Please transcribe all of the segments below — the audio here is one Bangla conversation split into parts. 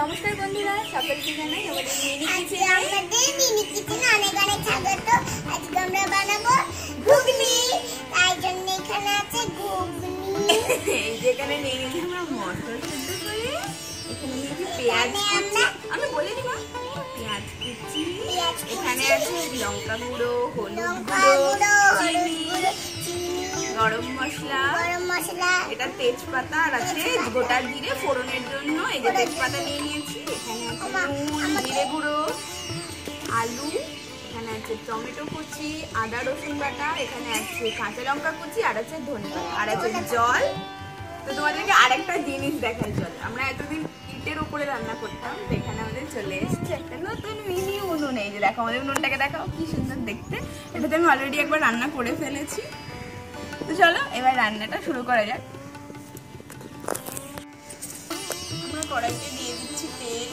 নমস্কার বন্ধুরা, সকলকে জানাই আমাদের মিনি কিচেনে অনেক অনেক স্বাগত। আজকে আমরা বানাবো ঘুগনি। তাই জন্য এখানে আছে ঘুগনি। এই যেখানে নিয়ে নিয়েছি আমরা মটর সেদ্ধ করে, এখানে নিয়েছি পেঁয়াজ কুচি, আমি বলে দিব পেঁয়াজ কুচি, এখানে আছে লঙ্কা গুঁড়ো, হলুদ গুঁড়ো, চিনি, গরম মশলা, এটা তেজপাতা আর আছে গোটা জিরে ফোড়নের জন্য। এই যে তেজপাতা নিয়ে নিয়েছি, এখানে আছে নুন, জিরে গুঁড়ো, আলু, এখানে আছে টমেটো কুচি, আদা রসুন বাটা, এখানে আছে কাঁচা লঙ্কা কুচি আর আছে ধনে আর আছে জল। তো তোমাদেরকে আরেকটা জিনিস দেখাই, চল আমরা এতদিন ইটের উপরে রান্না করতাম, তো এখানে আমাদের চলে এসছে একটা নতুন মিনি উনুন। এই যে দেখো আমাদের উনুনটাকে দেখাও, কি সুন্দর দেখতে। এটাতে আমি অলরেডি একবার রান্না করে ফেলেছি। তো চলো এবার রান্নাটা শুরু করা যাক। আমরা কড়াইতে দিয়ে দিচ্ছি তেল,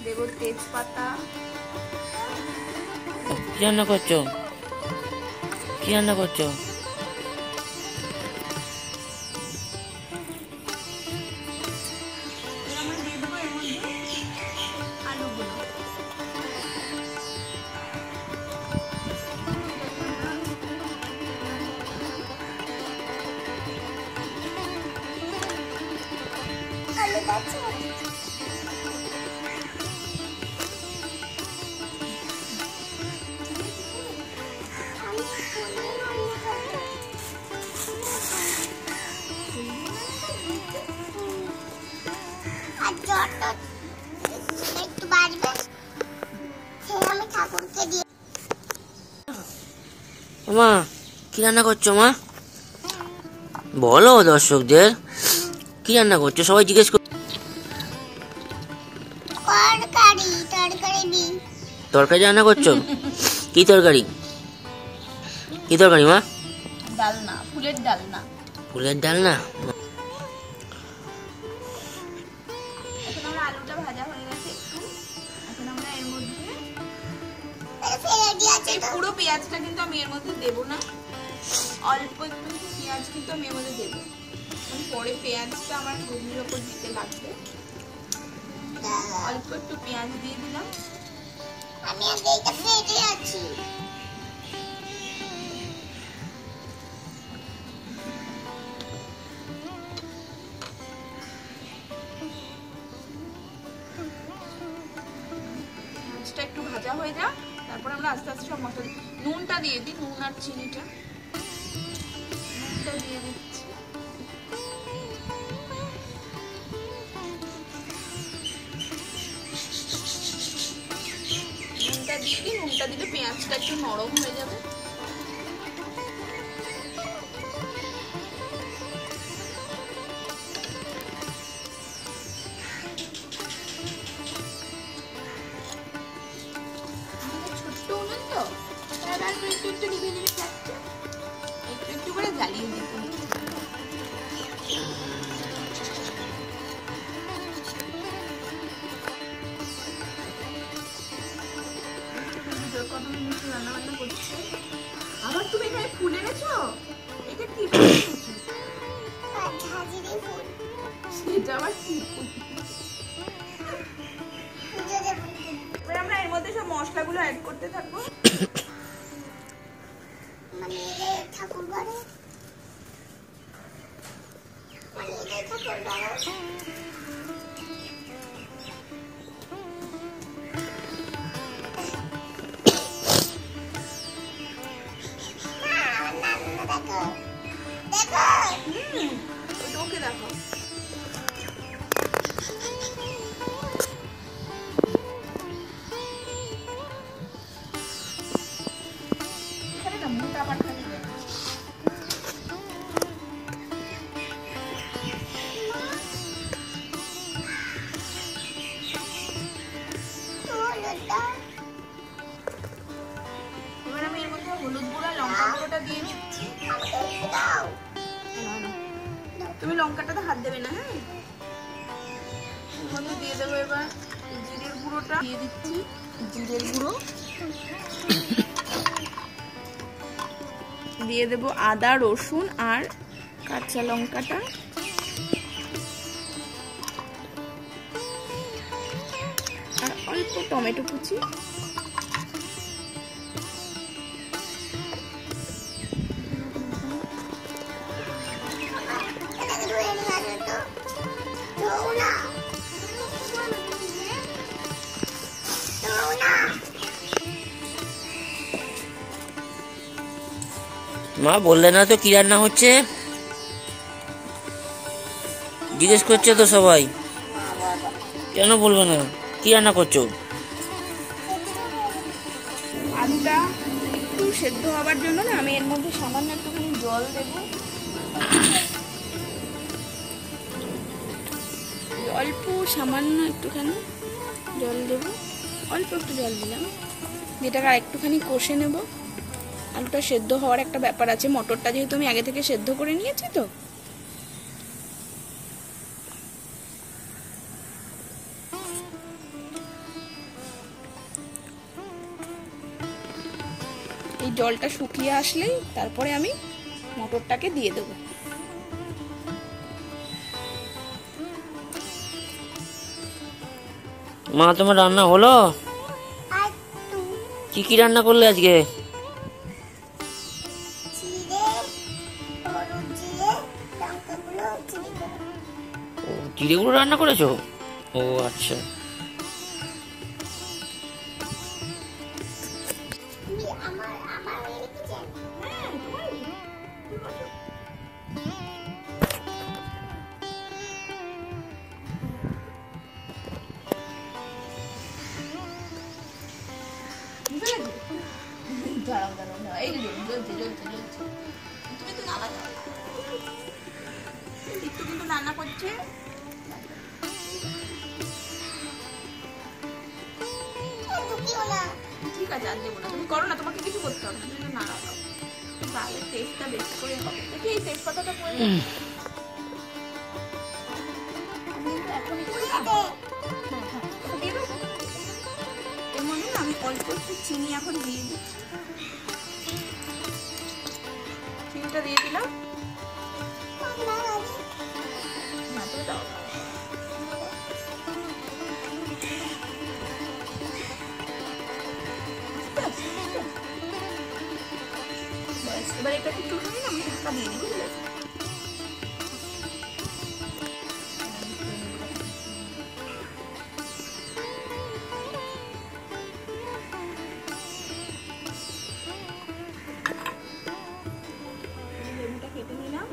দেব তেজপাতা। কি রান্না করছো? কি রান্না করছো? আমরা দিয়ে দেবো এর মধ্যে আলুগুলো। একটু বাড়বে, আমি ঠাকুরকে দিয়ে। মা কি রান্না করছো? মা বলো দর্শকদের কি রান্না করছো, সবাই জিজ্ঞেস কর। তরকারি রান্না করছো? কি তরকারি? কি তরকারি মা? ডালনা, ফুলের ডালনা। ফুলের ডালনা। এখন আমরা আলুটা ভাজা হয়ে গেছে একটু, এখন আমরা এর মধ্যে এই পুরো পেঁয়াজটা কিন্তু আমি এর মধ্যে দেবো না, অল্প একটু পেঁয়াজ কিন্তু আমি এর মধ্যে দেবো, পরে পেঁয়াজটা আমার ঘুগনির ওপর দিতে লাগবে। অল্প একটু পেঁয়াজ দিয়ে দিলাম। আমি আগে এটা ফেটে আছি। মাছটা একটু ভাজা হয়ে যাক, তারপর আমরা আস্তে আস্তে সব মশলা নুনটা দিয়ে দিই, নুন আর চিনিটা নুনটা দিয়ে দিচ্ছি। নুনটা দিয়ে দিই, নুনটা দিলে পেঁয়াজটা একটু নরম হয়ে যাবে। ছোট্ট উনুন তো, এবার একটু একটু নিভে নিভে যাচ্ছে, একটু একটু করে জ্বালিয়ে দিতে। রান্না বান্না করছে। আবার তুমি এখানে ফুল এনেছো? এটা কি ফুল এনেছো? ঝাঁঝরি ফুল। সেটা আবার কি ফুল? এবার আমরা এর মধ্যে সব মশলাগুলো অ্যাড করতে থাকবো। মানে ঠাকুর ঘরে ঠাকুর ঘরে ওকে দেখো, এখানে না মোটা পাটা দিবে। এবার আমি এর মধ্যে হলুদ গুঁড়া, লঙ্কা গুঁড়োটা দিয়ে দিচ্ছি। তুমি লঙ্কাটাতে হাত দেবে না, হ্যাঁ? এর মধ্যে দিয়ে দেবো এবার জিরের গুঁড়োটা দিয়ে দিচ্ছি, জিরের গুঁড়ো, দিয়ে দেব আদা, রসুন আর কাঁচা লঙ্কাটা। আর অল্প টমেটো কুচি। মা বললে না তো কি রান্না হচ্ছে? জিজ্ঞেস করছে তো সবাই। কেন বলবে না? কি রান্না করছো? আলুটা একটু সেদ্ধ হওয়ার জন্য না আমি এর মধ্যে সামান্য একটুখানি জল দেব। অল্প সামান্য একটুখানি জল দেব, অল্প একটু জল দিলাম, যেটাকে আর একটুখানি কষে নেব। আলুটা সেদ্ধ হওয়ার একটা ব্যাপার আছে, মটরটা যেহেতু আমি আগে থেকে সেদ্ধ করে নিয়েছি তো। এই জলটা শুকিয়ে আসলেই তারপরে আমি মটরটাকে দিয়ে দেব। মা তোমার রান্না হলো? কি কি রান্না করলে আজকে? জিরে গুঁড়ো রান্না করেছো? ও আচ্ছা। রান্না করছে ঠিক আছে, আর দেবো না, তুমি করো না, তোমাকে কিছু করতে হবে না, তুমি নাড়া দাও, তাহলে টেস্টটা বেশি করে হবে। দেখি এই তেজপাতাটা করে এর মধ্যে আমি অল্প একটু চিনি এখন দিয়ে দিচ্ছি। চিনিটা দিয়ে দিলাম। এবার এটা একটু আমি ঢাকা দিয়ে দিই, বুঝলে? লেবুটা কেটে নিলাম।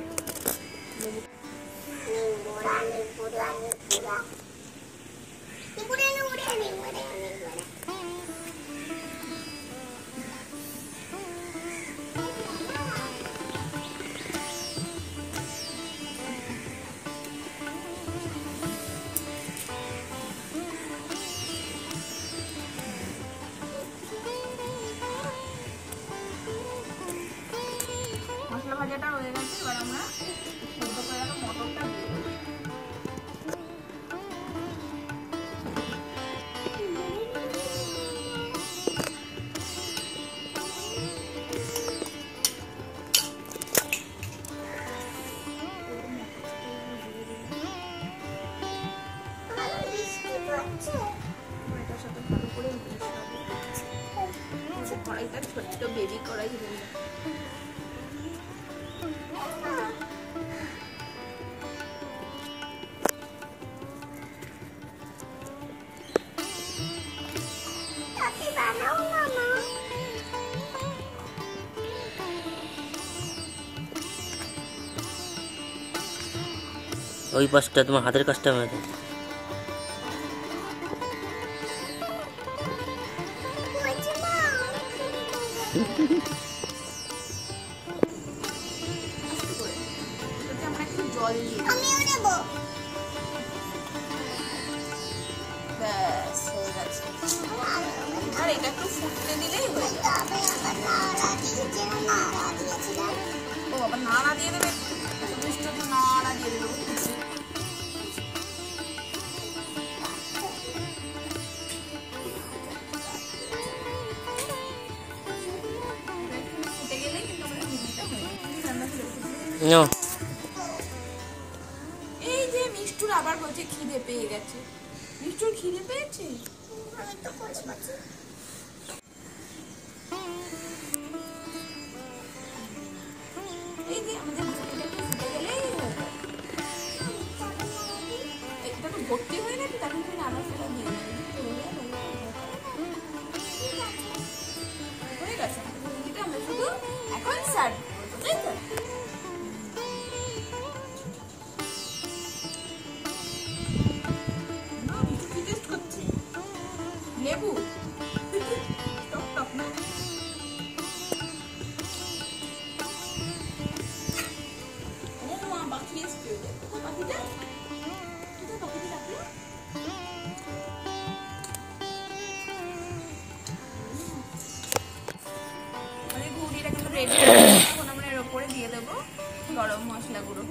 মশলা ভাজাটা হয়ে গেছে, এবার আমরা সেদ্ধ করে রাখা মটরটা দিয়ে দেবো। এটার সাথে ভালো করে মিশাবো। কড়াইটা ছোট্ট বেবি কড়াই হয়ে যায়। ওই পাশটা তোমার হাতের কাজটা মেরে আমরা একটু জল দিয়ে ব্যাস হয়ে গেছে। আর এটা একটু ফুটতে দিলেই হয়ে যাবে। ও আবার নাড়া দিয়ে দেবে, একটু নাড়া দিয়ে দেবে। ফুটে গেলে কিন্তু আমরা নাও। এই যে মিষ্টুর আবার বলছে খিদে পেয়ে গেছে। মিষ্টুর খিদে পেয়েছে? আমি তো কষ্ট পাচ্ছি। এই যে আমাদের ঘুগনিটা একটু ফুটে গেলেই হয়ে যাবে। এটা তো ভর্তি হয়ে গেছে, তখন তুমি নাড়াচাড়া দিয়ে দেবে। হয়ে গেছে ঘুগনিটা, আমরা শুধু এখন সার্ভ করবো, তাই তো? না, মিঠু কি টেস্ট করছে? লেবু টক টক না? ও মা, বাকি এসছে। কোথায় বাকিটা? কোথায় বাকিটা রাখলো? আমাদের ঘুগনিটা কিন্তু রেডি। এখন আমরা এর উপরে দিয়ে দেবো গরম মশলা গুঁড়ো।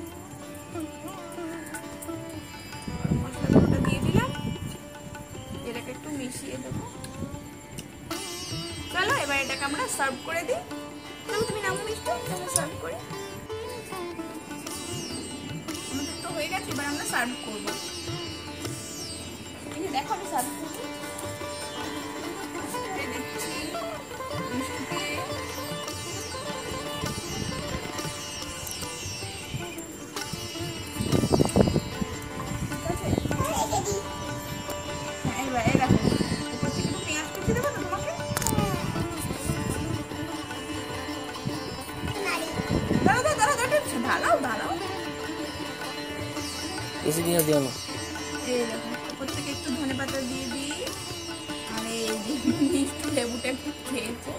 গরম মশলা গুঁড়োটা দিয়ে দিলাম, এটাকে একটু মিশিয়ে দেবো। চলো এবার এটাকে আমরা সার্ভ করে দিই। চলো তুমি নামো মিষ্টি, আমরা সার্ভ করি। আমাদের তো হয়ে গেছে, এবার আমরা সার্ভ করবো। এই যে দেখো আমি সার্ভ করছি। দিচ্ছি মিষ্টিকে। ঠিক আছে? রেখে দিই। হ্যাঁ, এবার এই দেখো উপর থেকে একটু পেঁয়াজ কুচি দেবো তো তোমাকে? নাড়ি। দাঁড়াও দাঁড়াও দাঁড়াও, ঢালাও ঢালাও। বেশি দিও দিও না। এই দেখো উপর থেকে একটু ধনেপাতা দিয়ে দিই। আর এই যে মিষ্টি লেবুটা একটু খেয়েছে,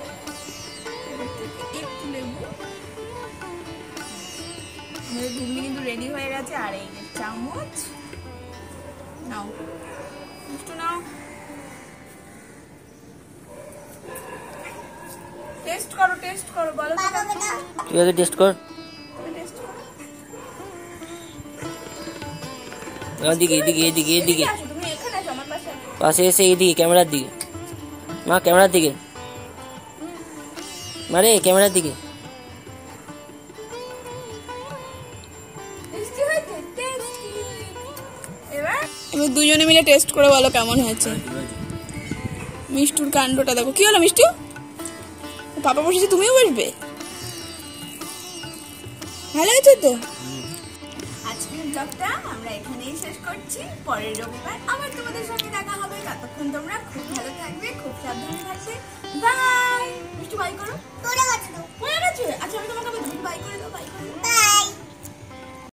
এবার থেকে একটু লেবু। আমাদের ঘুগনি কিন্তু রেডি হয়ে গেছে। আর এই যে চামচ নাও, মিষ্টি নাও, টেস্ট করো, টেস্ট করো, বলো তো বাবাকে দাও। তুই আগে টেস্ট কর। টেস্ট করো। এদিকে এদিকে এদিকে এদিকে আসো, তুমি এখানে আসো আমার পাশে আসো। পাশে এসে এদিকে ক্যামেরার দিকে। মা ক্যামেরার দিকে মারে, ক্যামেরার দিকে। টেস্টি হয়েছে, টেস্টি। এবার দুজনে মিলে টেস্ট করে বলো কেমন হয়েছে। মিষ্টুর কাণ্ডটা দেখো। কি হলো মিষ্টু? পাপা বসেছে, তুমিও বসবে? ভালো হয়েছে তো? আজকের ব্লগটা আমরা এখানেই শেষ করছি। পরের রবিবার আবার তোমাদের সঙ্গে দেখা হবে। ততক্ষণ তোমরা খুব ভালো থাকবে, খুব সাবধানে থাকবে। বাই। মিষ্টু বাই করো। তোরা গেছে তো।